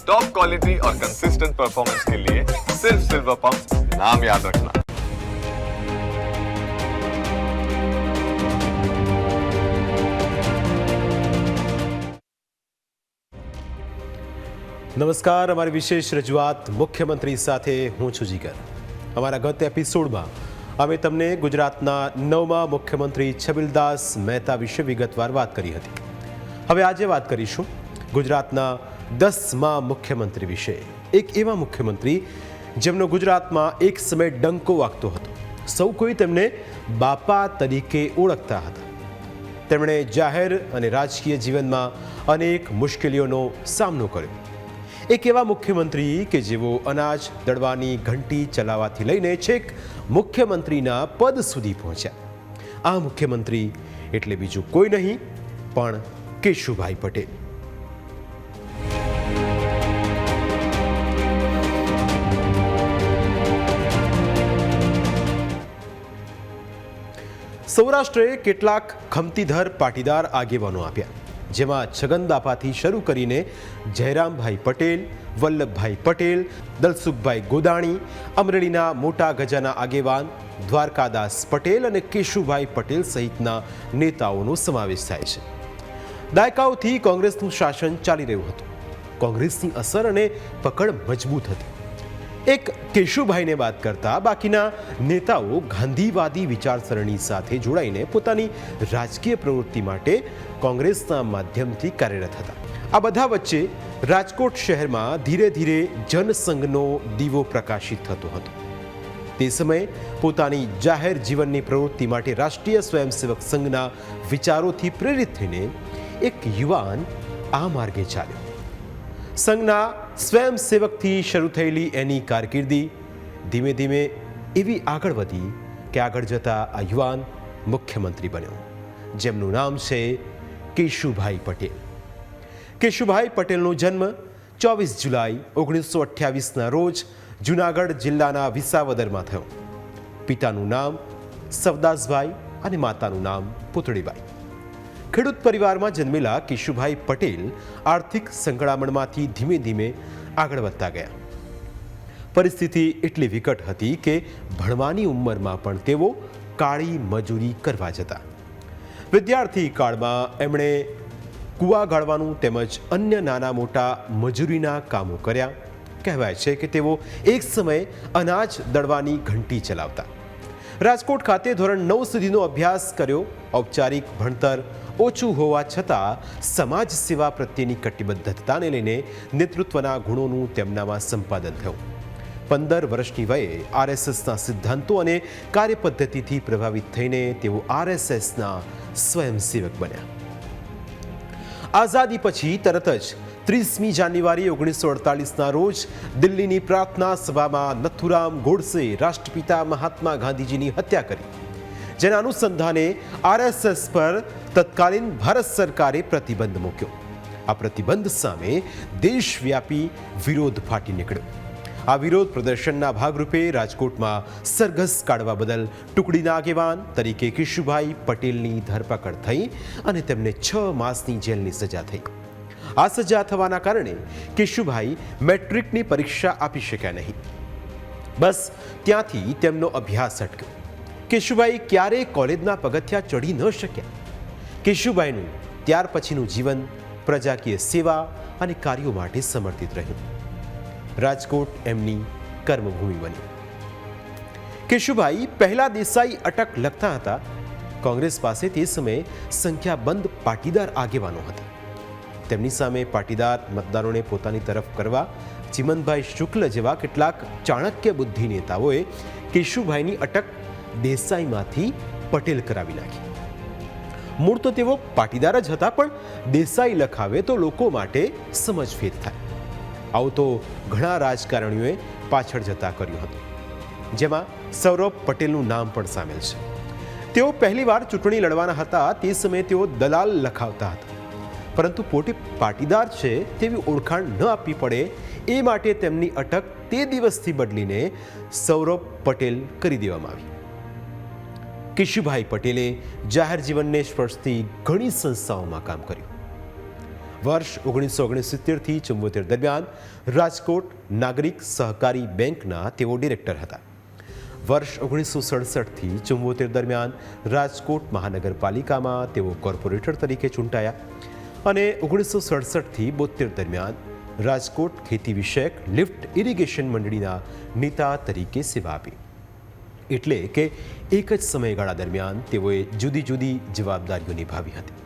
Top quality और consistent performance के लिए सिर्फ सिल्वर पंप नाम याद रखना। નમસ્કાર, અમારી વિશેષ રજૂઆત મુખ્યમંત્રી સાથે હું છું જીગર. અમારા ગત એપિસોડમાં અમે તમને ગુજરાતના 9મા મુખ્યમંત્રી છબીલદાસ મહેતા વિશે વિગતવાર વાત કરી હતી. હવે આજે વાત કરીશું ગુજરાતના 10મા મુખ્યમંત્રી વિશે. એક એવા મુખ્યમંત્રી જેમનો ગુજરાતમાં એક સમય ડંકો વાગતો હતો. સૌ કોઈ તેમને બાપા તરીકે ઓળખતા હતા. તેમણે જાહેર અને રાજકીય જીવનમાં અનેક મુશ્કેલીઓનો સામનો કર્યો. એક એવા મુખ્યમંત્રી કે જેઓ અનાજ દળવાની ઘંટી ચલાવવાથી લઈને છેક મુખ્યમંત્રીના પદ સુધી પહોંચ્યા. આ મુખ્યમંત્રી એટલે બીજું કોઈ નહીં પણ કેશુભાઈ પટેલ. સૌરાષ્ટ્રે કેટલાક ખમતીધર પાટીદાર આગેવાનો આપ્યા, જેમાં છગનદાપાથી શરૂ કરીને જયરામભાઈ પટેલ, વલ્લભભાઈ પટેલ, દલસુખભાઈ ગોદાણી, અમરેલીના મોટા ગજાના આગેવાન દ્વારકાદાસ પટેલ અને કેશુભાઈ પટેલ સહિતના નેતાઓનો સમાવેશ થાય છે. દાયકાઓથી કોંગ્રેસનું શાસન ચાલી રહ્યું હતું. કોંગ્રેસની અસર અને પકડ મજબૂત હતી. એક કેશુભાઈને બાદ કરતા બાકીના નેતાઓ ગાંધીવાદી વિચારસરણી સાથે જોડાઈને પોતાની રાજકીય પ્રવૃત્તિ માટે કોંગ્રેસના માધ્યમથી કાર્યરત હતા. આ બધા વચ્ચે રાજકોટ શહેરમાં ધીરે ધીરે જનસંઘનો દીવો પ્રકાશિત થતો હતો. તે સમયે પોતાની જાહેર જીવનની પ્રવૃત્તિ માટે રાષ્ટ્રીય સ્વયંસેવક સંઘના વિચારોથી પ્રેરિત થઈને એક યુવાન આ માર્ગે ચાલ્યો. સંઘના સ્વયંસેવકથી શરૂ થયેલી એની કારકિર્દી ધીમે ધીમે એવી આગળ વધી કે આગળ જતા આ યુવાન મુખ્યમંત્રી બન્યો, જેમનું નામ છે કેશુભાઈ પટેલ. કેશુભાઈ પટેલનો જન્મ 24 જુલાઈ 1928ના રોજ જૂનાગઢ જિલ્લાના વિસાવદરમાં થયો. પિતાનું નામ સવદાસભાઈ અને માતાનું નામ પુતળીબાઈ. ખેડૂત પરિવારમાં જન્મેલા કેશુભાઈ પટેલ આર્થિક સંકળામણમાંથી ધીમે ધીમે આગળ વધતા ગયા. પરિસ્થિતિ એટલી વિકટ હતી કે ભણવાની ઉંમરમાં પણ તેઓ કાળી મજૂરી કરવા જતા. વિદ્યાર્થી કાળમાં એમણે કૂવા ગાળવાનું તેમજ અન્ય નાના મોટા મજૂરીના કામો કર્યા. કહેવાય છે કે તેઓ એક સમયે અનાજ દળવાની ઘંટી ચલાવતા. રાજકોટ ખાતે ધોરણ 9 સુધીનો અભ્યાસ કર્યો. ઔપચારિક ભણતર ઓછું હોવા છતાં સમાજ સેવા પ્રત્યેની કટિબદ્ધતાને લઈને નેતૃત્વના ગુણોનું તેમનામાં સંપાદન થયું. 15 વર્ષની વયે આરએસએસના સિદ્ધાંતો અને કાર્યપદ્ધતિથી પ્રભાવિત થઈને તેઓ આરએસએસના સ્વયંસેવક બન્યા. આઝાદી પછી તરત જ 30મી જાન્યુઆરી 1948ના રોજ દિલ્હીની પ્રાર્થના સભામાં નથુરામ ગોડસે રાષ્ટ્રપિતા મહાત્મા ગાંધીજીની હત્યા કરી, જેના અનુસંધાને આરએસએસ પર તત્કાલીન ભારત સરકારે પ્રતિબંધ મૂક્યો. આ પ્રતિબંધ સામે દેશવ્યાપી વિરોધ ફાટી નીકળ્યો. આ વિરોધ પ્રદર્શનના ભાગરૂપે રાજકોટમાં સરઘસ કાઢવા બદલ ટુકડીના આગેવાન તરીકે કેશુભાઈ પટેલની ધરપકડ થઈ અને તેમને 6 માસની જેલની સજા થઈ. આ સજા થવાના કારણે કેશુભાઈ મેટ્રિકની પરીક્ષા આપી શક્યા નહીં. બસ ત્યાંથી તેમનો અભ્યાસ અટક્યો. કેશુભાઈ ક્યારેય કોલેજના પગથિયા ચડી ન શક્યા. કેશુભાઈનું ત્યાર પછીનું જીવન પ્રજાકીય સેવા અને કાર્યો માટે સમર્પિત રહ્યું. રાજકોટ એમની કર્મભૂમિ બની. કેશુભાઈ પહેલા દેસાઈ અટક લખતા હતા. કોંગ્રેસ પાસે તે સમયે સંખ્યાબંધ પાટીદાર આગેવાનો હતા. તેમની સામે પાટીદાર મતદારોને પોતાની તરફ કરવા ચિમનભાઈ શુક્લ જેવા કેટલાક ચાણક્ય બુદ્ધિ નેતાઓએ કેશુભાઈની અટક દેસાઈમાંથી પટેલ કરાવી નાખી. મૂળ તો તેઓ પાટીદાર જ હતા, પણ દેસાઈ લખાવે તો લોકો માટે સમજફેર થાય. આવું તો ઘણા રાજકારણીઓએ પાછળ જતા કર્યું હતું, જેમાં સૌરભ પટેલનું નામ પણ સામેલ છે. તેઓ પહેલીવાર ચૂંટણી લડવાના હતા. તે સમયે તેઓ દલાલ લખાવતા હતા, પરંતુ પોતે પાટીદાર છે તેવી ઓળખાણ ન આપવી પડે એ માટે તેમની અટક તે દિવસથી બદલીને સૌરભ પટેલ કરી દેવામાં આવી. કેશુભાઈ પટેલે જાહેર જીવનને સ્પર્શતી ઘણી સંસ્થાઓમાં કામ કર્યું. વર્ષ 1969થી 74 દરમિયાન રાજકોટ નાગરિક સહકારી બેંકના તેઓ ડિરેક્ટર હતા. વર્ષ 1967થી 74 દરમિયાન રાજકોટ મહાનગરપાલિકામાં તેઓ કોર્પોરેટર તરીકે ચૂંટાયા અને 1967થી 72 દરમિયાન રાજકોટ ખેતી વિષયક લિફ્ટ ઇરિગેશન મંડળીના નેતા તરીકે સેવા આપી. એટલે કે એક જ સમયગાળા દરમિયાન તેઓએ જુદી જુદી જવાબદારીઓ નિભાવી હતી.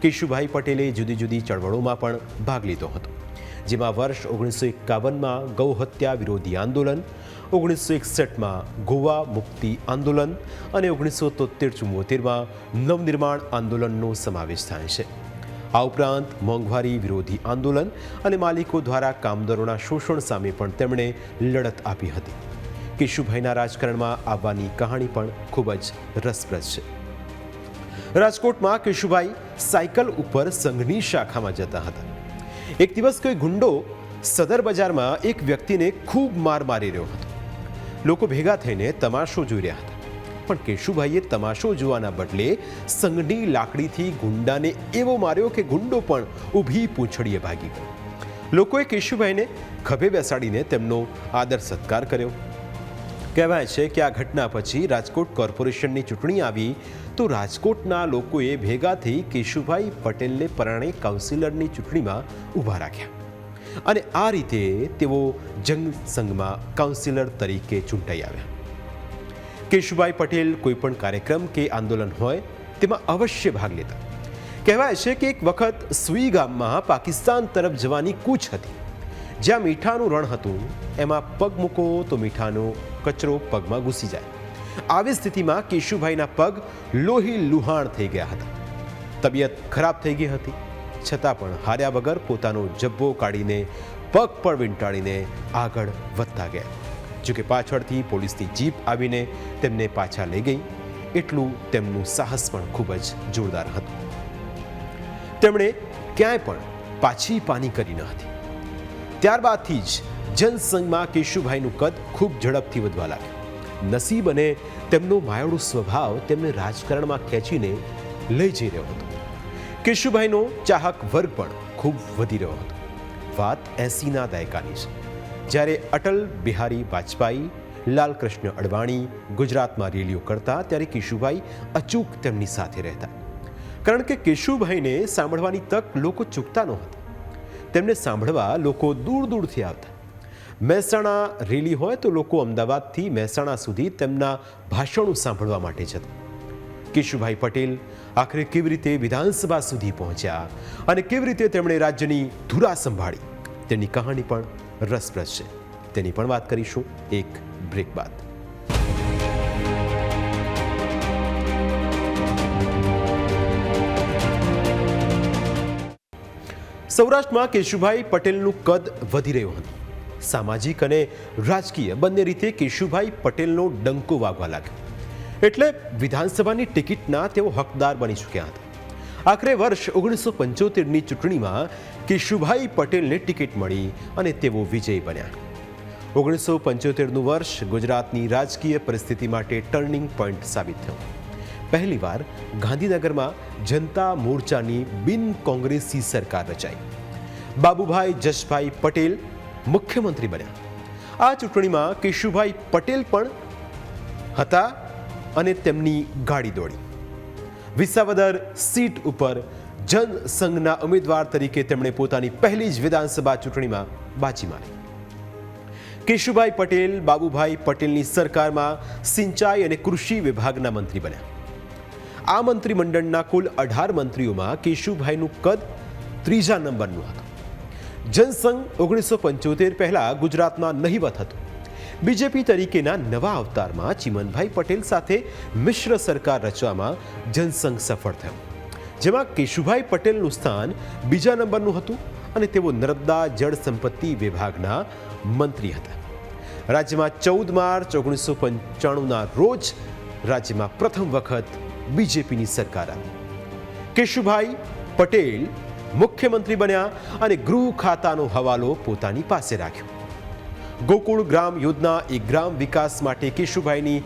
કેશુભાઈ પટેલે જુદી જુદી ચળવળોમાં પણ ભાગ લીધો હતો, જેમાં વર્ષ 1951માં ગૌ હત્યા વિરોધી આંદોલન, 1961માં ગોવા મુક્તિ આંદોલન અને 1973-74માં નવનિર્માણ આંદોલનનો સમાવેશ થાય છે. આ ઉપરાંત મોંઘવારી વિરોધી આંદોલન અને માલિકો દ્વારા કામદારોના શોષણ સામે પણ તેમણે લડત આપી હતી. કેશુભાઈના રાજકારણમાં આવવાની કહાણી પણ ખૂબ જ રસપ્રદ છે. રાજકોટમાં કેશુભાઈ સાયકલ ઉપર સંઘની શાખામાં જતા હતા. એક દિવસ કોઈ ગુંડો સદર બજારમાં એક વ્યક્તિને ખૂબ માર મારી રહ્યો હતો. લોકો ભેગા થઈને તમાશો જોઈ રહ્યા હતા, પણ કેશુભાઈએ તમાશો જોવાના બદલે સંઘની લાકડીથી ગુંડાને એવો માર્યો કે ગુંડો પણ ઊભી પૂંછડીએ ભાગી ગયો. લોકોએ કેશુભાઈને ખભે બેસાડીને તેમનો આદર સત્કાર કર્યો. કહેવાય છે કે આ ઘટના પછી રાજકોટ કોર્પોરેશનની ચૂંટણી આવી તો રાજકોટના લોકોએ ભેગા થઈ કેશુભાઈ પટેલને પરાણે કાઉન્સિલરની ચૂંટણીમાં ઊભા રાખ્યા અને આ રીતે તેઓ જનસંઘમાં કાઉન્સિલર તરીકે ચૂંટાઈ આવ્યા. કેશુભાઈ પટેલ કોઈ પણ કાર્યક્રમ કે આંદોલન હોય તેમાં અવશ્ય ભાગ લેતા. કહેવાય છે કે એક વખત સુઈ ગામમાં પાકિસ્તાન તરફ જવાની કૂચ હતી. જ્યાં મીઠાનું રણ હતું એમાં પગ મૂકો તો મીઠાનો કચરો પગમાં ઘૂસી જાય. આવી સ્થિતિમાં કેશુભાઈના પગ લોહી લુહાણ થઈ ગયા હતા. તબિયત ખરાબ થઈ ગઈ હતી, છતાં પણ હાર્યા વગર પોતાનો જબ્બો કાઢીને પગ પર વીંટાળીને આગળ વધતા ગયા. જોકે પાછળથી પોલીસની જીપ આવીને તેમને પાછા લઈ ગઈ. એટલું તેમનું સાહસ પણ ખૂબ જ જોરદાર હતું. તેમણે ક્યાંય પણ પાછી પાની કરી ન હતી. ત્યારબાદથી જ જનસંઘમાં કેશુભાઈનું કદ ખૂબ ઝડપથી વધવા લાગ્યું. નસીબ અને તેમનો માયાળુ સ્વભાવ તેમને રાજકારણમાં ખેંચીને લઈ જઈ રહ્યો હતો. કેશુભાઈનો ચાહક વર્ગ પણ ખૂબ વધી રહ્યો હતો. વાત 80ના દાયકાની છે, જ્યારે અટલ બિહારી વાજપેયી, લાલકૃષ્ણ અડવાણી ગુજરાતમાં રેલીઓ કરતા ત્યારે કેશુભાઈ અચૂક તેમની સાથે રહેતા. કારણ કે કેશુભાઈને સાંભળવાની તક લોકો ચૂકતા નહોતા. તેમને સાંભળવા લોકો દૂર દૂરથી આવતા. મહેસાણા રેલી હોય તો લોકો અમદાવાદથી મહેસાણા સુધી તેમના ભાષણો સાંભળવા માટે જતા. કેશુભાઈ પટેલ આખરે કેવી રીતે વિધાનસભા સુધી પહોંચ્યા અને કેવી રીતે તેમણે રાજ્યની ધુરા સંભાળી તેની કહાણી પણ રસપ્રદ છે. તેની પણ વાત કરીશું એક બ્રેક બાદ. સૌરાષ્ટ્રમાં કેશુભાઈ પટેલનું કદ વધી રહ્યું હતું. સામાજિક અને રાજકીય બંને રીતે કેશુભાઈ પટેલનો ડંકો વાગવા લાગ્યો. એટલે વિધાનસભાની ટિકિટના તેઓ હકદાર બની ચૂક્યા હતા. આખરે વર્ષ 1975ની ચૂંટણીમાં કેશુભાઈ પટેલને ટિકિટ મળી અને તેઓ વિજયી બન્યા. 1975નું વર્ષ ગુજરાતની રાજકીય પરિસ્થિતિ માટે ટર્નિંગ પોઈન્ટ સાબિત થયું. પહેલીવાર ગાંધીનગરમાં જનતા મોરચાની બિન કોંગ્રેસી સરકાર રચાઈ. બાબુભાઈ જશભાઈ પટેલ મુખ્યમંત્રી બન્યા. આ ચૂંટણીમાં કેશુભાઈ પટેલ પણ હતા અને તેમની ગાડી દોડી. વિસાવદર સીટ ઉપર જનસંઘના ઉમેદવાર તરીકે તેમણે પોતાની પહેલી જ વિધાનસભા ચૂંટણીમાં બાજી મારી. કેશુભાઈ પટેલ બાબુભાઈ પટેલની સરકારમાં સિંચાઈ અને કૃષિ વિભાગના મંત્રી બન્યા. આ મંત્રીમંડળના કુલ 18 મંત્રીઓમાં કેશુભાઈનું કદ ત્રીજા નંબરનું હતું. જનસંઘ 1975 પહેલા ગુજરાતમાં નહીવત હતું. બીજેપી તરીકેના નવા અવતારમાં ચિમનભાઈ પટેલ સાથે મિશ્ર સરકાર રચવામાં જનસંઘ સફળ થયો, જેમાં કેશુભાઈ પટેલનું સ્થાન બીજા નંબરનું હતું અને તેઓ નર્મદા જળ સંપત્તિ વિભાગના મંત્રી હતા. રાજ્યમાં 14 માર્ચ 1995ના રોજ રાજ્યમાં પ્રથમ વખત બીજેપીની સરકાર આવી. કેશુભાઈ પટેલ મુખ્યમંત્રી બન્યા અને ગૃહ ખાતાનો હવાલો પોતાની પાસે રાખ્યો. ગોકુળ ગ્રામ યોજના એ ગ્રામ વિકાસ માટે કેશુભાઈની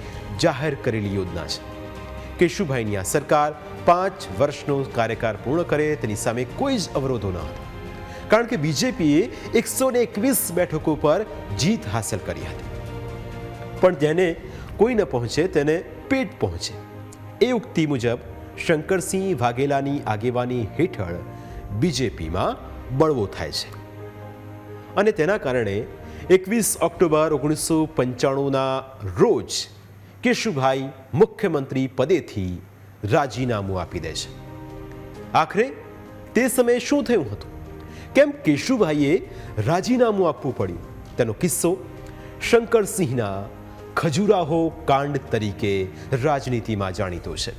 જાહેર કરેલી યોજના છે. કેશુભાઈની આ સરકાર 5 વર્ષનો કાર્યકાળ પૂર્ણ કરે તેની સામે કોઈ જ અવરોધો ન હતા. કારણ કે બીજેપીએ 121 બેઠકો પર જીત હાંસલ કરી હતી. પણ જેને કોઈ ન પહોંચે તેને પેટ પહોંચે એ ઉક્તિ મુજબ શંકરસિંહ વાઘેલાની આગેવાની હેઠળ બીજેપીમાં બળવો થાય છે અને તેના કારણે 21 ઓક્ટોબર 1995ના રોજ કેશુભાઈ મુખ્યમંત્રી પદેથી રાજીનામું આપી દે છે. આખરે તે સમયે શું થયું હતું, કેમ કેશુભાઈએ રાજીનામું આપવું પડ્યું, તેનો કિસ્સો શંકરસિંહના ખજુરાહો કાંડ તરીકે રાજનીતિમાં જાણીતો છે.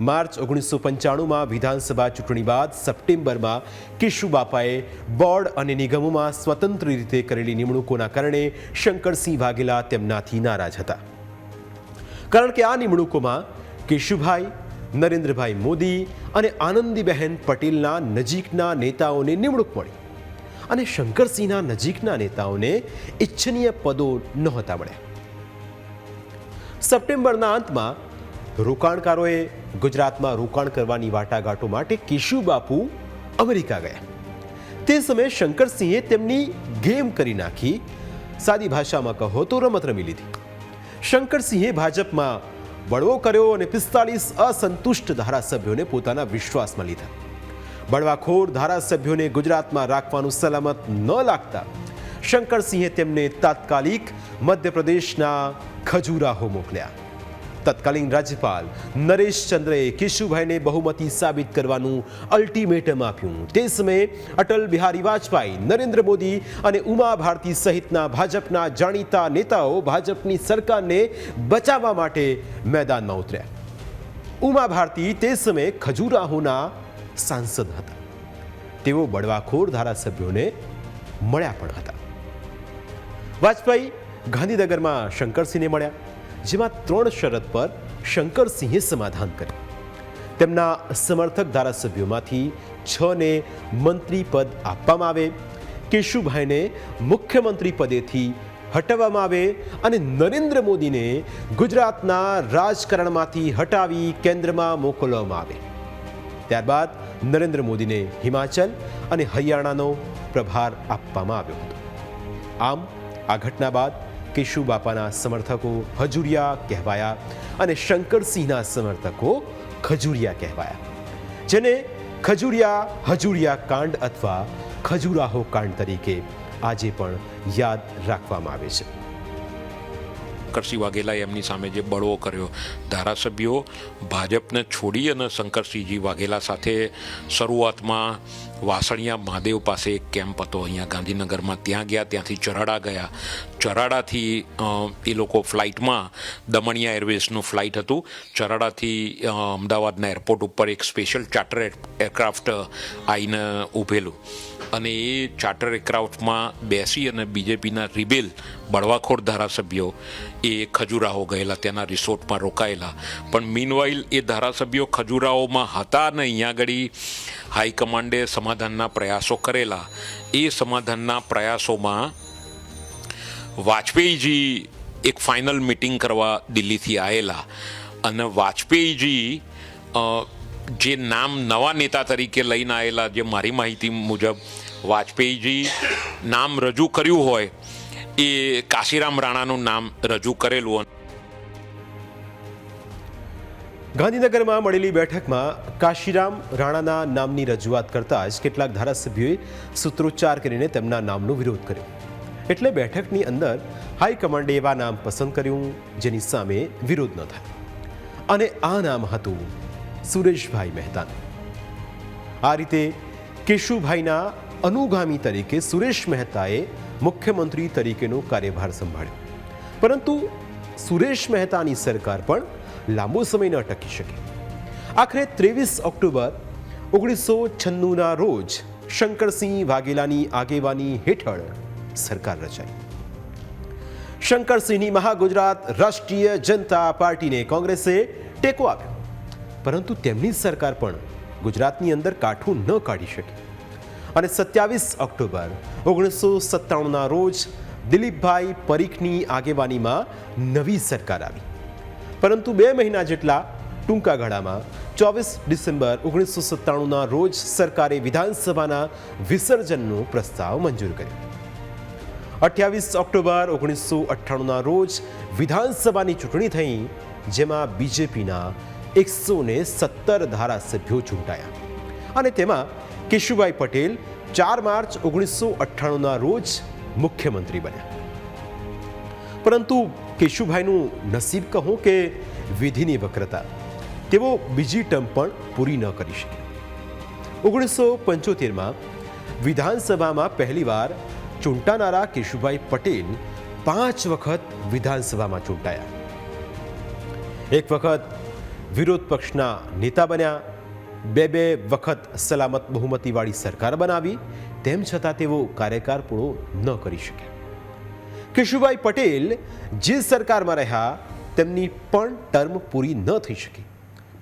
માર્ચ 1995માં વિધાનસભા ચૂંટણી બાદ સપ્ટેમ્બરમાં કેશુબાપાએ બોર્ડ અને નિગમોમાં સ્વતંત્ર રીતે કરેલી નિમણૂકોના કારણે શંકરસિંહ વાઘેલા તેમનાથી નારાજ હતા. કારણ કે આ નિમણૂકોમાં કેશુભાઈ, નરેન્દ્રભાઈ મોદી અને આનંદીબહેન પટેલના નજીકના નેતાઓને નિમણૂક મળી અને શંકરસિંહના નજીકના નેતાઓને ઇચ્છનીય પદો નહોતા મળ્યા. સપ્ટેમ્બરના અંતમાં રોકાણકારોએ ગુજરાતમાં રોકાણ કરવાની વાટાઘાટો માટે કેશુબાપુ અમેરિકા ગયા. તે સમયે શંકરસિંહે તેમની ગેમ કરી નાખી. સાદી ભાષામાં કહો તો રમત રમી લીધી. શંકરસિંહે ભાજપમાં બળવો કર્યો અને 45 અસંતુષ્ટ ધારાસભ્યોને પોતાના વિશ્વાસમાં લીધા. બળવાખોર ધારાસભ્યોને ગુજરાતમાં રાખવાનું સલામત ન લાગતા શંકરસિંહે તેમને તાત્કાલિક મધ્યપ્રદેશના ખજુરાહો મોકલ્યા. તત્કાલીન રાજ્યપાલ નરેશચંદ્રએ કેશુભાઈને બહુમતી સાબિત કરવાનું અલ્ટિમેટમ આપ્યું. તે સમયે અટલ બિહારી વાજપેયી, નરેન્દ્ર મોદી અને ઉમા ભારતી સહિતના ભાજપના જાણીતા નેતાઓ ભાજપની સરકારને બચાવવા માટે મેદાનમાં ઉતર્યા. ઉમા ભારતી તે સમયે ખજુરાહોના સાંસદ હતા. તેઓ બળવાખોર ધારાસભ્યોને મળ્યા પણ હતા. વાજપેયી ગાંધીનગરમાં શંકરસિંહને મળ્યા, જેમાં 3 શરત પર શંકરસિંહે સમાધાન કર્યું. તેમના સમર્થક ધારાસભ્યોમાંથી 6ને મંત્રી પદ આપવામાં આવે, કેશુભાઈને મુખ્યમંત્રી પદેથી હટાવવામાં આવે અને નરેન્દ્ર મોદીને ગુજરાતના રાજકારણમાંથી હટાવી કેન્દ્રમાં મોકલવામાં આવે. ત્યારબાદ નરેન્દ્ર મોદીને હિમાચલ અને હરિયાણાનો પ્રભાર આપવામાં આવ્યો હતો. આમ આ ઘટના બાદ કેશુબાપાના સમર્થકો હજુરિયા કહેવાયા અને શંકરસિંહના સમર્થકો ખજુરિયા કહેવાયા, જેને હજુરિયા કાંડ અથવા ખજુરાહો કાંડ તરીકે આજે પણ યાદ રાખવામાં આવે છે. શંકરસિંહ વાઘેલાએ એમની સામે જે બળવો કર્યો, ધારાસભ્યો ભાજપને છોડી અને શંકરસિંહજી વાઘેલા સાથે શરૂઆતમાં વાસણિયા મહાદેવ પાસે એક કેમ્પ હતો અહીંયા ગાંધીનગરમાં, ત્યાં ગયા. ત્યાંથી ચરાડા ગયા. ચરાડાથી એ લોકો ફ્લાઇટમાં, દમણિયા એરવેઝનું ફ્લાઇટ હતું, ચરાડાથી અમદાવાદના એરપોર્ટ ઉપર એક સ્પેશિયલ ચાર્ટર એરક્રાફ્ટ આવીને ઊભેલું અને એ ચાર્ટર એરક્રાફ્ટમાં બેસી અને બીજેપીના રિબેલ બળવાખોર ધારાસભ્યો એ ખજુરાહો ગયેલા, ત્યાંના રિસોર્ટમાં રોકાયેલા. પણ મીનવાઇલ એ ધારાસભ્યો ખજુરાહોમાં હતા અને અહીંયા આગળ હાઈકમાન્ડે સમાધાનના પ્રયાસો કરેલા. એ સમાધાનના પ્રયાસોમાં વાજપેયીજી એક ફાઇનલ મિટિંગ કરવા દિલ્હીથી આવેલા અને વાજપેયીજી જે નામ નવા નેતા તરીકે લઈને આવેલા, જે મારી માહિતી મુજબ વાજપેયીજી નામ રજૂ કર્યું હોય એ કાશીરામ રાણાનું નામ રજૂ કરેલું. ગાંધીનગરમાં મળેલી બેઠકમાં કાશીરામ રાણાના નામની રજૂઆત કરતા જ કેટલાક ધારાસભ્યોએ સૂત્રોચ્ચાર કરીને તેમના નામનો વિરોધ કર્યો. એટલે બેઠકની અંદર હાઈકમાન્ડે એવા નામ પસંદ કર્યું જેની સામે વિરોધ ન થાય, અને આ નામ હતું સુરેશભાઈ મહેતાનું. આ રીતે કેશુભાઈના અનુગામી તરીકે સુરેશ મહેતાએ મુખ્યમંત્રી તરીકેનો કાર્યભાર સંભાળ્યો. પરંતુ સુરેશ મહેતાની સરકાર પણ લાંબો સમય ન ટકી શકે. આખરે 23 ઓક્ટોબર 1996ના રોજ શંકરસિંહ વાઘેલાની આગેવાની હેઠળ સરકાર રચાઈ. શંકરસિંહની મહાગુજરાત રાષ્ટ્રીય જનતા પાર્ટીને કોંગ્રેસે ટેકો આપ્યો, પરંતુ તેમની સરકાર પણ ગુજરાતની અંદર કાઠું ન કાઢી શકી અને 27 ઓક્ટોબર 1997ના રોજ દિલીપભાઈ પરીખની આગેવાનીમાં નવી સરકાર આવી. પરંતુ 2 મહિના જેટલા ટૂંકા ગાળામાં 24 ડિસેમ્બર 1997ના રોજ સરકારે વિધાનસભાના વિસર્જનનો પ્રસ્તાવ મંજૂર કર્યો. 28 ઓક્ટોબર 1998ના રોજ વિધાનસભાની ચૂંટણી થઈ, જેમાં બીજેપીના 117 ધારાસભ્યો ચૂંટાયા અને તેમાં કેશુભાઈ પટેલ 4 માર્ચ 1998ના રોજ મુખ્યમંત્રી બન્યા. પરંતુ કેશુભાઈનું નસીબ કહો કે વિધિની વક્રતા, તેઓ બીજી ટર્મ પણ પૂરી ન કરી શક્યા. 1975માં વિધાનસભામાં પહેલીવાર ચૂંટાનારા કેશુભાઈ પટેલ 5 વખત વિધાનસભામાં ચૂંટાયા. એક વખત વિરોધ પક્ષના નેતા બન્યા, બે વખત સલામત બહુમતીવાળી સરકાર બનાવી, તેમ છતાં તેઓ કાર્યકાળ પૂરો ન કરી શક્યા. કેશુભાઈ પટેલ જે સરકારમાં રહ્યા તેમની પણ ટર્મ પૂરી ન થઈ શકી.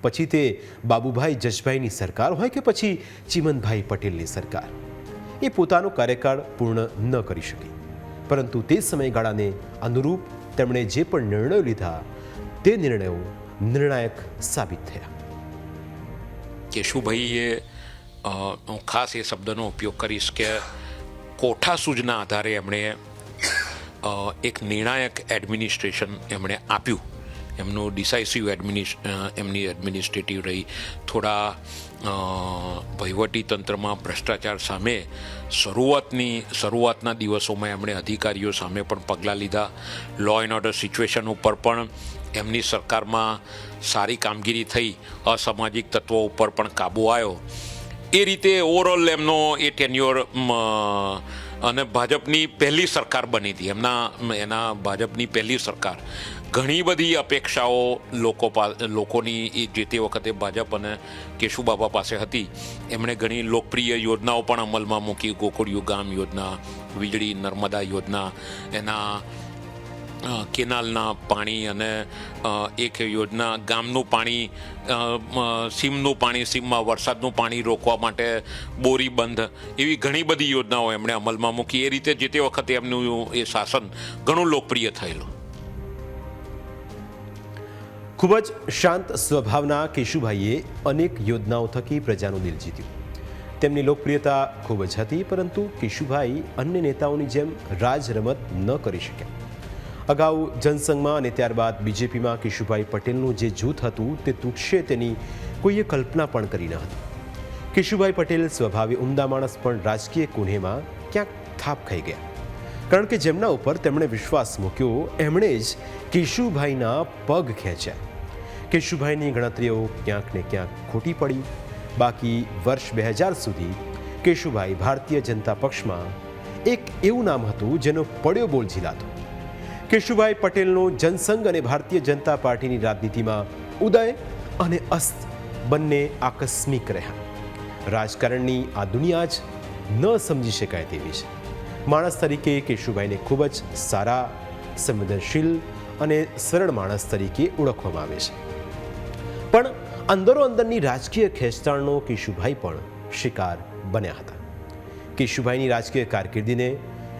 પછી તે બાબુભાઈ જજભાઈની સરકાર હોય કે પછી ચીમનભાઈ પટેલની સરકાર, એ પોતાનો કાર્યકાળ પૂર્ણ ન કરી શકી. પરંતુ તે સમયગાળાને અનુરૂપ તેમણે જે પણ નિર્ણયો લીધા તે નિર્ણયો નિર્ણાયક સાબિત થયા. કેશુભાઈએ હું ખાસ એ શબ્દનો ઉપયોગ કરીશ કે કોઠાસૂઝના આધારે એમણે એક નિર્ણાયક એડમિનિસ્ટ્રેશન એમણે આપ્યું. એમનું ડિસાઇસિવ એમની એડમિનિસ્ટ્રેટિવ રહી. થોડા વહીવટી તંત્રમાં ભ્રષ્ટાચાર સામે શરૂઆતના દિવસોમાં એમણે અધિકારીઓ સામે પણ પગલાં લીધા. લો એન્ડ ઓર્ડર સિચ્યુએશન ઉપર પણ એમની સરકારમાં સારી કામગીરી થઈ. અસામાજિક તત્વો ઉપર પણ કાબૂ આવ્યો. એ રીતે ઓવરઓલ એમનો એ ટેન્યોર અને ભાજપની પહેલી સરકાર બની હતી. એના ભાજપની પહેલી સરકાર. ઘણી બધી અપેક્ષાઓ લોકોની એ જે તે વખતે ભાજપ અને કેશુબાબા પાસે હતી. એમણે ઘણી લોકપ્રિય યોજનાઓ પણ અમલમાં મૂકી. ગોકુળિયું ગામ યોજના, વીજળી નર્મદા યોજના, એના કેનાલના પાણી અને એક યોજના ગામનું પાણી, સીમનું પાણી, સીમમાં વરસાદનું પાણી રોકવા માટે બોરી બંધ, એવી ઘણી બધી યોજનાઓ એમણે અમલમાં મૂકી. એ રીતે જે તે વખતે એમનું એ શાસન ઘણું લોકપ્રિય થયેલું. ખૂબ જ શાંત સ્વભાવના કેશુભાઈએ અનેક યોજનાઓ થકી પ્રજાનું દિલ જીત્યું. તેમની લોકપ્રિયતા ખૂબ જ હતી, પરંતુ કેશુભાઈ અન્ય નેતાઓની જેમ રાજ રમત ન કરી શક્યા. અગાઉ જનસંઘમાં અને ત્યારબાદ બીજેપીમાં કેશુભાઈ પટેલનું જે જૂથ હતું તે તૂટશે તેની કોઈએ કલ્પના પણ કરી ન હતી. કેશુભાઈ પટેલ સ્વભાવે ઉમદા માણસ પણ રાજકીય કુનેમાં ક્યાંક થાપ ખાઈ ગયા. કારણ કે જેમના ઉપર તેમણે વિશ્વાસ મૂક્યો એમણે જ કેશુભાઈના પગ ખેંચ્યા. કેશુભાઈની ગણતરીઓ ક્યાંક ને ક્યાંક ખોટી પડી. બાકી વર્ષ 2000 સુધી કેશુભાઈ ભારતીય જનતા પક્ષમાં એક એવું નામ હતું જેનો પડ્યો બોલ ઝીલાતો. કેશુભાઈ પટેલનો જનસંઘ અને ભારતીય જનતા પાર્ટીની રાજનીતિમાં ઉદય અને અસ્ત બંને આકસ્મિક રહ્યા. રાજકારણની આ દુનિયા જ ન સમજી શકાય તેવી છે. માણસ તરીકે કેશુભાઈને ખૂબ જ સારા, સંવેદનશીલ અને સરળ માણસ તરીકે ઓળખવામાં આવે છે. પણ અંદરો અંદરની રાજકીય ખેંચતાણનો કેશુભાઈ પણ શિકાર બન્યા હતા. કેશુભાઈની રાજકીય કારકિર્દીને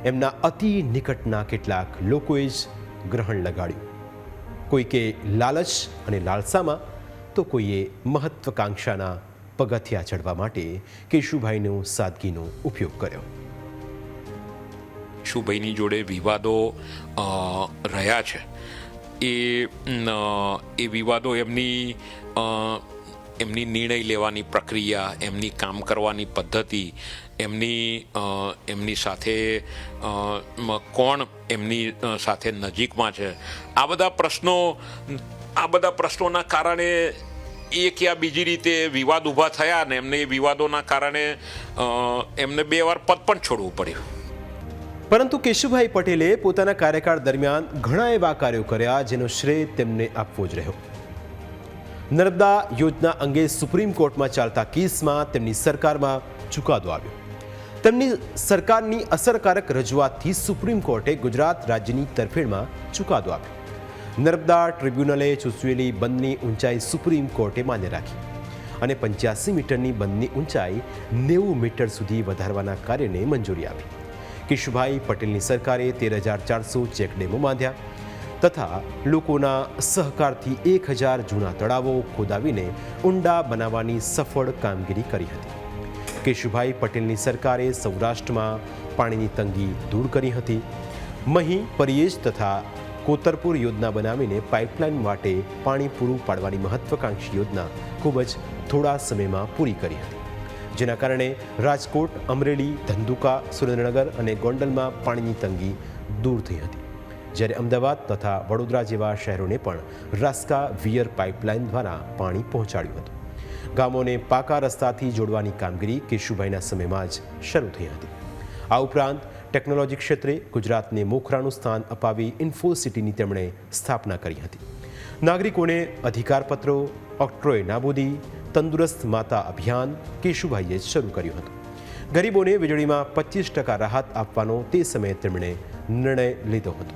એમના અતિ નિકટના કેટલાક લોકોએ જ ગ્રહણ લગાડ્યું. કોઈકે લાલચ અને લાલસામાં, તો કોઈએ મહત્વકાંક્ષાના પગથિયા ચડવા માટે કેશુભાઈનો સાદગીનો ઉપયોગ કર્યો. કેશુભાઈની જોડે વિવાદો રહ્યા છે. એ વિવાદો એમની નિર્ણય લેવાની પ્રક્રિયા, એમની કામ કરવાની પદ્ધતિ, એમની સાથે કોણ એમની સાથે નજીકમાં છે, આ બધા પ્રશ્નોના કારણે એક યા બીજી રીતે વિવાદ ઊભા થયા ને એમને એ વિવાદોના કારણે એમને 2 વાર પદ પણ છોડવું પડ્યું. પરંતુ કેશુભાઈ પટેલે પોતાના કાર્યકાળ દરમિયાન ઘણા એવા કાર્યો કર્યા જેનો શ્રેય તેમને આપવો જ રહ્યો. નર્મદા યોજના અંગે સુપ્રીમ કોર્ટમાં ચાલતા કેસમાં તેમની સરકારમાં ચુકાદો આવ્યો. તેમની સરકારની અસરકારક રજૂઆતથી સુપ્રીમ કોર્ટે ગુજરાત રાજ્યની તરફેણમાં ચુકાદો આપ્યો. નર્મદા ટ્રિબ્યુનલે સૂચવેલી બંધની ઊંચાઈ સુપ્રીમ કોર્ટે માન્ય રાખી અને 85 મીટરની બંધની ઊંચાઈ 90 મીટર સુધી વધારવાના કાર્યને મંજૂરી આપી. કેશુભાઈ પટેલની સરકારે 13,400 ચેકડેમો બાંધ્યા. તથા લોકોના સહકારથી 1000 જૂના તળાવો ખોદાવીને ઊંડા બનાવવાની સફળ કામગીરી કરી હતી. કેશુભાઈ પટેલની સરકારે સૌરાષ્ટ્રમાં પાણીની તંગી દૂર કરી હતી. મહી, પરિયેજ તથા કોતરપુર યોજના બનાવીને પાઇપલાઇન માટે પાણી પૂરું પાડવાની મહત્વાકાંક્ષી યોજના ખૂબ જ થોડા સમયમાં પૂરી કરી હતી, જેના કારણે રાજકોટ, અમરેલી, ધંધુકા, સુરેન્દ્રનગર અને ગોંડલમાં પાણીની તંગી દૂર થઈ હતી. જ્યારે અમદાવાદ તથા વડોદરા જેવા શહેરોને પણ રાસ્કા વિયર પાઇપલાઇન દ્વારા પાણી પહોંચાડ્યું હતું. ગામોને પાકા રસ્તાથી જોડવાની કામગીરી કેશુભાઈના સમયમાં જ શરૂ થઈ હતી. આ ઉપરાંત ટેકનોલોજી ક્ષેત્રે ગુજરાતને મોખરાનું સ્થાન અપાવી ઇન્ફોસિટીની તેમણે સ્થાપના કરી હતી. નાગરિકોને અધિકારપત્રો, ઓક્ટ્રોય નાબૂદી, તંદુરસ્ત માતા અભિયાન કેશુભાઈએ જ શરૂ કર્યું હતું. ગરીબોને વીજળીમાં 25% રાહત આપવાનો તે સમયે તેમણે નિર્ણય લીધો હતો.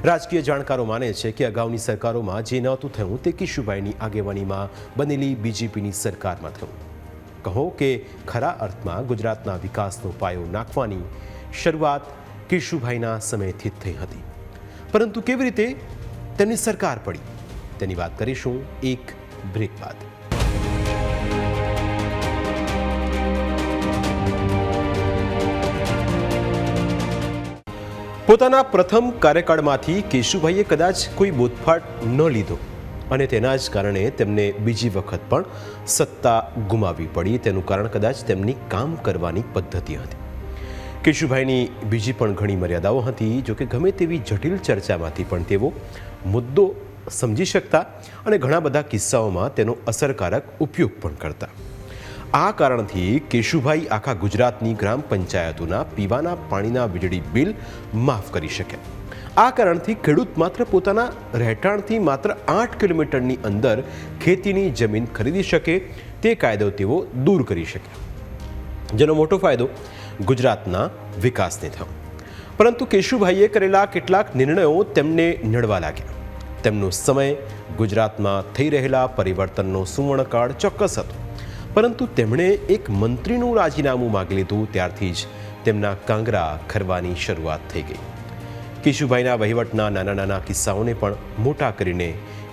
રાજકીય જાણકારો માને છે કે અગાઉની સરકારોમાં જે નહોતું થયું તે કેશુભાઈની આગેવાનીમાં બનેલી બીજેપીની સરકારમાં થયું. કહો કે ખરા અર્થમાં ગુજરાતના વિકાસનો પાયો નાખવાની શરૂઆત કેશુભાઈના સમયથી જ થઈ હતી. પરંતુ કેવી રીતે તેમની સરકાર પડી તેની વાત કરીશું એક બ્રેક બાદ. પોતાના પ્રથમ કાર્યકાળમાંથી કેશુભાઈએ કદાચ કોઈ બોધપાઠ ન લીધો અને તેના જ કારણે તેમને બીજી વખત પણ સત્તા ગુમાવવી પડી. તેનું કારણ કદાચ તેમની કામ કરવાની પદ્ધતિ હતી. કેશુભાઈની બીજી પણ ઘણી મર્યાદાઓ હતી. જો કે ગમે તેવી જટિલ ચર્ચામાંથી પણ તેઓ મુદ્દો સમજી શકતા અને ઘણા બધા કિસ્સાઓમાં તેનો અસરકારક ઉપયોગ પણ કરતા. આ કારણથી કેશુભાઈ આખા ગુજરાતની ગ્રામ પંચાયતોના પીવાના પાણીના વીજળી બિલ માફ કરી શક્યા. આ કારણથી ખેડૂત માત્ર પોતાના રહેઠાણથી માત્ર 8 કિલોમીટરની અંદર ખેતીની જમીન ખરીદી શકે તે કાયદો તેઓ દૂર કરી શક્યા, જેનો મોટો ફાયદો ગુજરાતના વિકાસને થયો. પરંતુ કેશુભાઈએ કરેલા કેટલાક નિર્ણયો તેમને નડવા લાગ્યા. તેમનો સમય ગુજરાતમાં થઈ રહેલા પરિવર્તનનો સુવર્ણકાળ ચોક્કસ હતો, પરંતુ તેમણે એક મંત્રીનું રાજીનામું માગી લીધું ત્યારથી જ તેમના કાંગરા ખરવાની શરૂઆત થઈ ગઈ. કેશુભાઈના વહીવટના નાના નાના કિસ્સાઓને પણ મોટા કરીને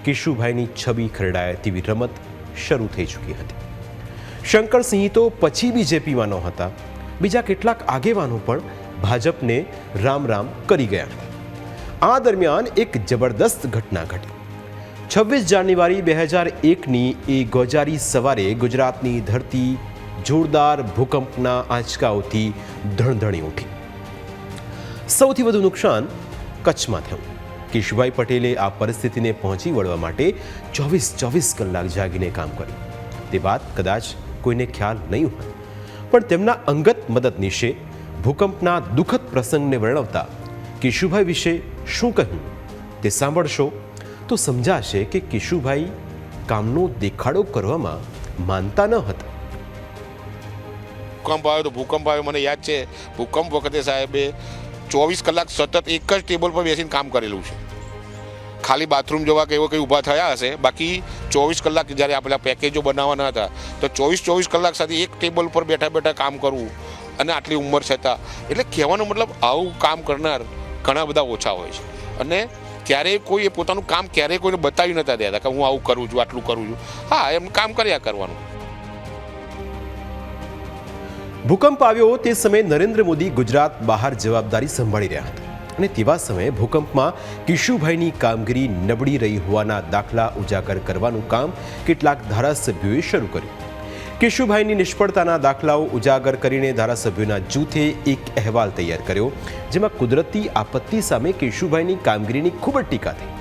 કેશુભાઈની છબી ખરડાય તેવી રમત શરૂ થઈ ચૂકી હતી. શંકરસિંહ તો પછી બીજેપીમાં નહોતા. બીજા કેટલાક આગેવાનો પણ ભાજપને રામ રામ કરી ગયા હતા. આ દરમિયાન એક જબરદસ્ત ઘટના ઘટી. 26 જાન્યુઆરી 2001ની એ ગોજારી સવારે ગુજરાતની ધરતી જોરદાર ભૂકંપના આંચકાઓથી ધણધણી ઉઠી. સૌથી વધુ નુકસાન કચ્છમાં થયું. કેશુભાઈ પટેલે આ પરિસ્થિતિને પહોંચી વળવા માટે 24 કલાક જાગીને કામ કર્યું. તે વાત કદાચ કોઈને ખ્યાલ નહીં હોય, પણ તેમના અંગત મદદનીશે ભૂકંપના દુઃખદ પ્રસંગને વર્ણવતા કેશુભાઈ વિશે શું કહ્યું તે સાંભળશો તો સમજાશે કે કેશુભાઈ કામનો દેખાડો કરવામાં માનતા ન હતા. ભૂકંપ આવ્યો તો ભૂકંપ આવ્યો મને યાદ છે. ભૂકંપ વખતે સાહેબે 24 કલાક સતત એક જ ટેબલ પર બેસીને કામ કરેલું છે. ખાલી બાથરૂમ જવા કે એવો કંઈ ઊભા થયા હશે, બાકી 24 કલાક જ્યારે આપણા પેકેજો બનાવવાના હતા તો 24 કલાક સાથે એક ટેબલ પર બેઠા બેઠા કામ કરવું, અને આટલી ઉંમર છતાં. એટલે કહેવાનો મતલબ આવું કામ કરનાર ઘણા બધા ઓછા હોય છે. અને ક્યારેય કોઈ પોતાનું કામ ક્યારેય કોઈને બતાવી નતા દેતા કે હું આવું કરું છું, આટલું કરું છું. હા, એમ કામ કર્યા કરવાનું. ભૂકંપ આવ્યો તે સમયે નરેન્દ્ર મોદી ગુજરાત બહાર જવાબદારી સંભાળી રહ્યા હતા અને તેવા સમયે ભૂકંપમાં કેશુભાઈની કામગીરી નબળી રહી હોવાના દાખલા ઉજાગર કરવાનું કામ કેટલાક ધારાસભ્યોએ શરૂ કર્યું. કેશુભાઈની નિષ્ફળતાના દાખલાઓ ઉજાગર કરીને ધારાસભ્યોના જૂથે એક અહેવાલ તૈયાર કર્યો, જેમાં કુદરતી આપત્તિ સામે કેશુભાઈની કામગીરીની ખૂબ જ ટીકા થઈ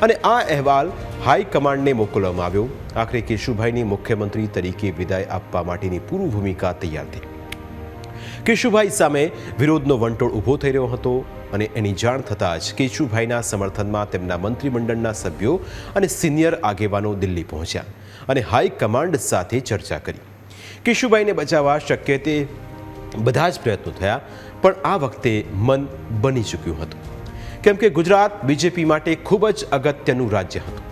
અને આ અહેવાલ હાઈકમાન્ડને મોકલવામાં આવ્યો. આખરે કેશુભાઈની મુખ્યમંત્રી તરીકે વિદાય આપવા માટેની પૂર્વ ભૂમિકા તૈયાર થઈ. કેશુભાઈ સામે વિરોધનો વંટોળ ઊભો થઈ રહ્યો હતો અને એની જાણ થતાં જ કેશુભાઈના સમર્થનમાં તેમના મંત્રીમંડળના સભ્યો અને સિનિયર આગેવાનો દિલ્હી પહોંચ્યા અને હાઈકમાન્ડ સાથે ચર્ચા કરી. કેશુભાઈને બચાવવા શક્ય તે બધા જ પ્રયત્નો થયા, પણ આ વખતે મન બની ચૂક્યું હતું, કેમ કે ગુજરાત બીજેપી માટે ખૂબ જ અગત્યનું રાજ્ય હતું.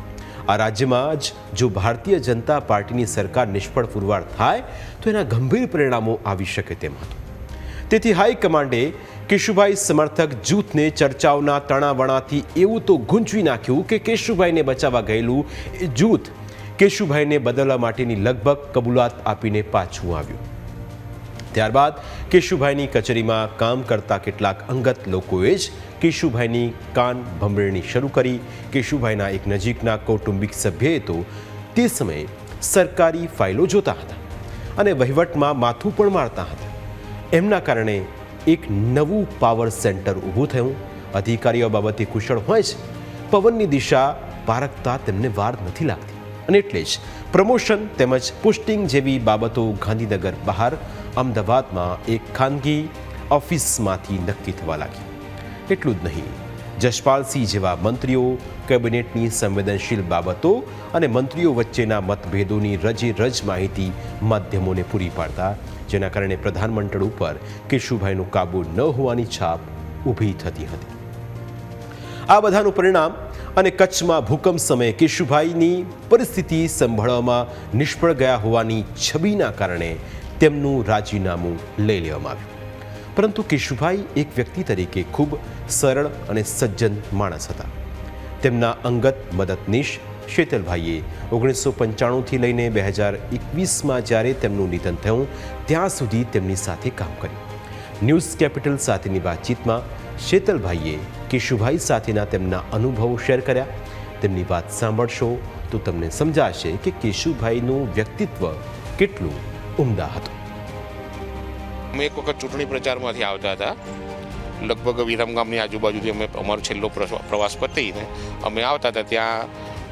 આ રાજ્યમાં જ જો ભારતીય જનતા પાર્ટીની સરકાર નિષ્ફળ પુરવાર થાય તો એના ગંભીર પરિણામો આવી શકે તેમ હતું. તેથી હાઈકમાન્ડે કેશુભાઈ સમર્થક જૂથને ચર્ચાઓના તણાવણાથી એવું તો ગૂંચવી નાખ્યું કે કેશુભાઈને બચાવવા ગયેલું એ જૂથ કેશુભાઈને બદલવા માટેની લગભગ કબૂલાત આપીને પાછું આવ્યું. ત્યારબાદ કેશુભાઈની કચેરીમાં કામ કરતા કેટલાક અંગત લોકોએ જ કેશુભાઈની કાન ભંભેરણી શરૂ કરી. કેશુભાઈના એક નજીકના કૌટુંબિક સભ્યએ તો તે સમયે સરકારી ફાઇલો જોતા હતા અને વહીવટમાં માથું પણ મારતા હતા. એમના કારણે એક નવું પાવર સેન્ટર ઊભું થયું. અધિકારીઓ બાબતે કુશળ હોય છે, પવનની દિશા પારખતા તેમને વાર નથી લાગતી અને એટલે જ પ્રમોશન તેમજ પોસ્ટિંગ જેવી બાબતો ગાંધીનગર બહાર અમદાવાદમાં એક ખાનગી ઓફિસમાંથી નક્કી થવા લાગી. એટલું જ નહીં, જશપાલસિંહ જેવા મંત્રીઓ કેબિનેટની સંવેદનશીલ બાબતો અને મંત્રીઓ વચ્ચેના મતભેદોની રજે રજ માહિતી માધ્યમોને પૂરી પાડતા, જેના કારણે પ્રધાનમંડળ ઉપર કેશુભાઈનો કાબુ ન હોવાની છાપ ઊભી થતી હતી. આ બધાનું પરિણામ અને કચ્છમાં ભૂકંપ સમયે કેશુભાઈની પરિસ્થિતિ સંભાળવામાં નિષ્ફળ ગયા હોવાની છબીના કારણે તેમનું રાજીનામું લઈ લેવામાં આવ્યું. પરંતુ કેશુભાઈ એક વ્યક્તિ તરીકે ખૂબ સરળ અને સજ્જન માણસ હતા. તેમના અંગત મદદનીશ શેતલભાઈએ 1995થી લઈને 2021માં જ્યારે તેમનું નિધન થયું ત્યાં સુધી તેમની સાથે કામ કર્યું. ન્યૂઝ કેપિટલ સાથેની વાતચીતમાં શેતલભાઈએ કેશુભાઈ સાથેના તેમના અનુભવો શેર કર્યા. તેમની વાત સાંભળશો તો તમને સમજાશે કે કેશુભાઈનું વ્યક્તિત્વ કેટલું ઉમદા હતું. અમે એક વખત ચૂંટણી પ્રચારમાંથી આવતા હતા, લગભગ વિરમગામની આજુબાજુથી અમે અમારો છેલ્લો પ્રવાસ પતીને અમે આવતા હતા. ત્યાં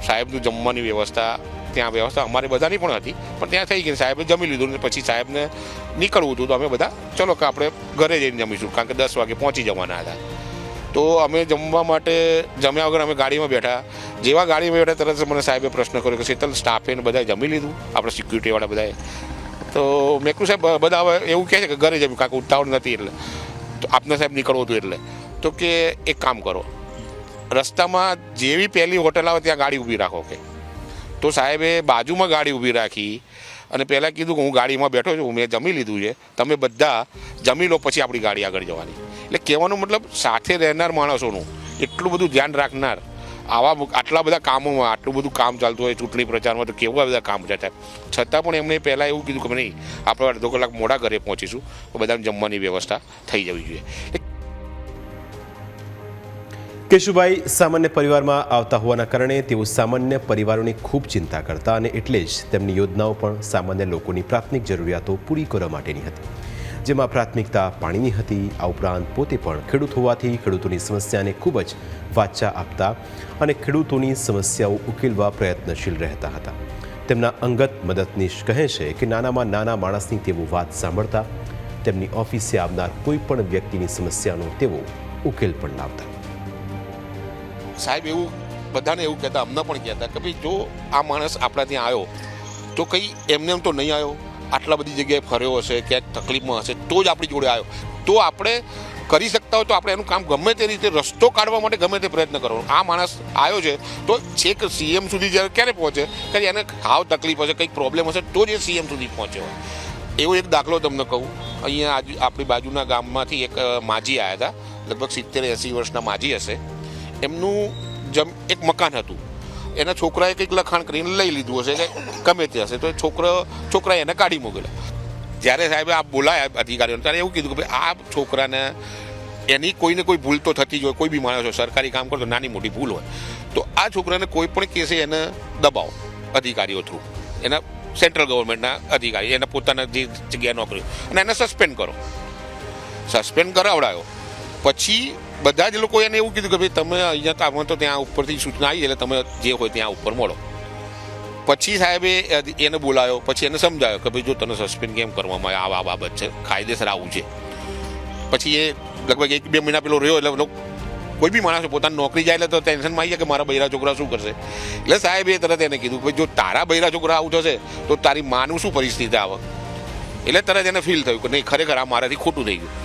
સાહેબનું જમવાની વ્યવસ્થા અમારે બધાની પણ હતી, પણ ત્યાં થઈ ગઈ. સાહેબે જમી લીધું ને પછી સાહેબને નીકળવું હતું તો અમે બધા ચલો કે આપણે ઘરે જઈને જમીશું, કારણ કે 10 વાગે પહોંચી જવાના હતા. તો અમે જમવા માટે જમ્યા વગર અમે ગાડીમાં બેઠા. જેવા ગાડીમાં બેઠા તરત મને સાહેબે પ્રશ્ન કર્યો કે શીતલ, સ્ટાફે ને બધાએ જમી લીધું, આપણે સિક્યુરિટીવાળા બધાએ? તો મેં કહ્યું સાહેબ બધા હવે એવું કહે છે કે ઘરે જમ્યું, કાંઈ ઉતાવળ નથી એટલે. તો આપને સાહેબ નીકળવું હતું એટલે. તો કે એક કામ કરો, રસ્તામાં જેવી પહેલી હોટલ આવે ત્યાં ગાડી ઊભી રાખો કે. તો સાહેબે બાજુમાં ગાડી ઊભી રાખી અને પહેલાં કીધું કે હું ગાડીમાં બેઠો છું, મેં જમી લીધું છે, તમે બધા જમી લો પછી આપણી ગાડી આગળ જવાની. એટલે કહેવાનો મતલબ સાથે રહેનાર માણસોનું એટલું બધું ધ્યાન રાખનાર, આટલા બધા કામોમાં આટલું બધું કામ ચાલતું હોય ચૂંટણી પ્રચારમાં તો કેવા બધા કામ છે, છતાં પણ એમણે પહેલાં એવું કીધું કે નહીં, આપણે અડધો કલાક મોડા ઘરે પહોંચીશું તો બધાને જમવાની વ્યવસ્થા થઈ જવી જોઈએ. કેશુભાઈ સામાન્ય પરિવારમાં આવતા હોવાના કારણે તેઓ સામાન્ય પરિવારોની ખૂબ ચિંતા કરતા અને એટલે જ તેમની યોજનાઓ પણ સામાન્ય લોકોની પ્રાથમિક જરૂરિયાતો પૂરી કરવા માટેની હતી, જેમાં પ્રાથમિકતા પાણીની હતી. આ ઉપરાંત પોતે પણ ખેડૂત હોવાથી ખેડૂતોની સમસ્યાને ખૂબ જ વાચા આપતા અને ખેડૂતોની સમસ્યાઓ ઉકેલવા પ્રયત્નશીલ રહેતા હતા. તેમના અંગત મદદનીશ કહે છે કે નાનામાં નાના માણસની તેઓ વાત સાંભળતા, તેમની ઓફિસે આવનાર કોઈ પણ વ્યક્તિની સમસ્યાનો તેઓ ઉકેલ પણ લાવતા. સાહેબ એવું બધાને એવું કહેતા, અમને પણ કહેતા કે ભાઈ જો આ માણસ આપણા ત્યાં આવ્યો તો કંઈ એમને એમ તો નહીં આવ્યો, આટલા બધી જગ્યાએ ફર્યો હશે, ક્યાંક તકલીફમાં હશે તો જ આપણી જોડે આવ્યો. તો આપણે કરી શકતા હોય તો આપણે એનું કામ ગમે તે રીતે રસ્તો કાઢવા માટે ગમે તે પ્રયત્ન કરવાનો. આ માણસ આવ્યો છે તો છેક સીએમ સુધી જ્યારે ક્યારે પહોંચે કે એને હાવ તકલીફ હશે, કંઈક પ્રોબ્લેમ હશે તો જ એ સીએમ સુધી પહોંચે હોય. એવો એક દાખલો તમને કહું. અહીંયા આપણી બાજુના ગામમાંથી એક માજી આવ્યા હતા, લગભગ 70-80 વર્ષના માજી હશે. એમનું એક મકાન હતું, એના છોકરાએ કંઈક લખાણ કરીને લઈ લીધું હશે કે ગમે તે હશે, તો છોકરાએ એને કાઢી મોકલેલા. જ્યારે સાહેબે આ બોલાયા અધિકારીઓને ત્યારે એવું કીધું કે ભાઈ આ છોકરાને એની કોઈને કોઈ ભૂલ તો થતી જ હોય, કોઈ બી માણસ હોય, સરકારી કામ કરતો નાની મોટી ભૂલ હોય તો આ છોકરાને કોઈ પણ કેસે એને દબાવો અધિકારીઓ થ્રુ, એના સેન્ટ્રલ ગવર્મેન્ટના અધિકારી, એના પોતાના જે જગ્યાએ નોકરી, અને એને સસ્પેન્ડ કરો. સસ્પેન્ડ કરાવડાયો પછી બધા જ લોકો એને એવું કીધું કે ભાઈ તમે અહીંયા આમાં તો ત્યાં ઉપરથી સૂચના આવી એટલે તમે જે હોય ત્યાં ઉપર મળો. પછી સાહેબે એને બોલાવ્યો, પછી એને સમજાવ્યો કે ભાઈ જો તને સસ્પેન્ડ કેમ કરવામાં આવે, આ બાબત છે, કાયદેસર આવું છે. પછી એ લગભગ 1-2 મહિના પેલો રહ્યો એટલે કોઈ બી માણસ પોતાની નોકરી જાય એટલે તો ટેન્શનમાં આવી જાય કે મારા બૈરા છોકરા શું કરશે. એટલે સાહેબે તરત એને કીધું કે જો તારા બૈરા છોકરા આવું થશે તો તારી માનું શું પરિસ્થિતિ આવે. એટલે તરત એને ફીલ થયું કે નહીં, ખરેખર આ મારાથી ખોટું થઈ ગયું.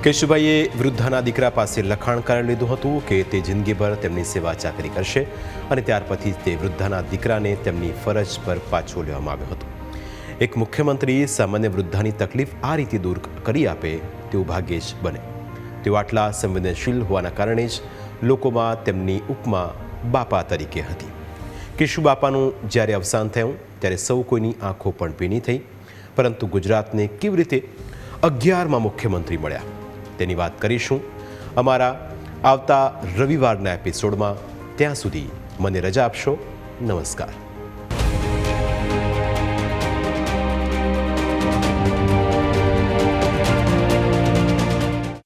કેશુભાઈએ વૃદ્ધાના દીકરા પાસે લખાણ કરાવી લીધું હતું કે તે જિંદગીભર તેમની સેવા ચાકરી કરશે અને ત્યાર પછી તે વૃદ્ધાના દીકરાને તેમની ફરજ પર પાછો લેવામાં આવ્યો હતો. એક મુખ્યમંત્રી સામાન્ય વૃદ્ધાની તકલીફ આ રીતે દૂર કરી આપે તેવું ભાગ્યે જ બને. તેઓ આટલા સંવેદનશીલ હોવાના કારણે જ લોકોમાં તેમની ઉપમા બાપા તરીકે હતી. કેશુ બાપાનું જ્યારે અવસાન થયું ત્યારે સૌ કોઈની આંખો પણ ભીની થઈ. પરંતુ ગુજરાતને કેવી રીતે 11મા મુખ્યમંત્રી મળ્યા તેની વાત કરીશું અમારા આવતા રવિવારના એપિસોડમાં. ત્યાં સુધી મને રજા આપશો. નમસ્કાર.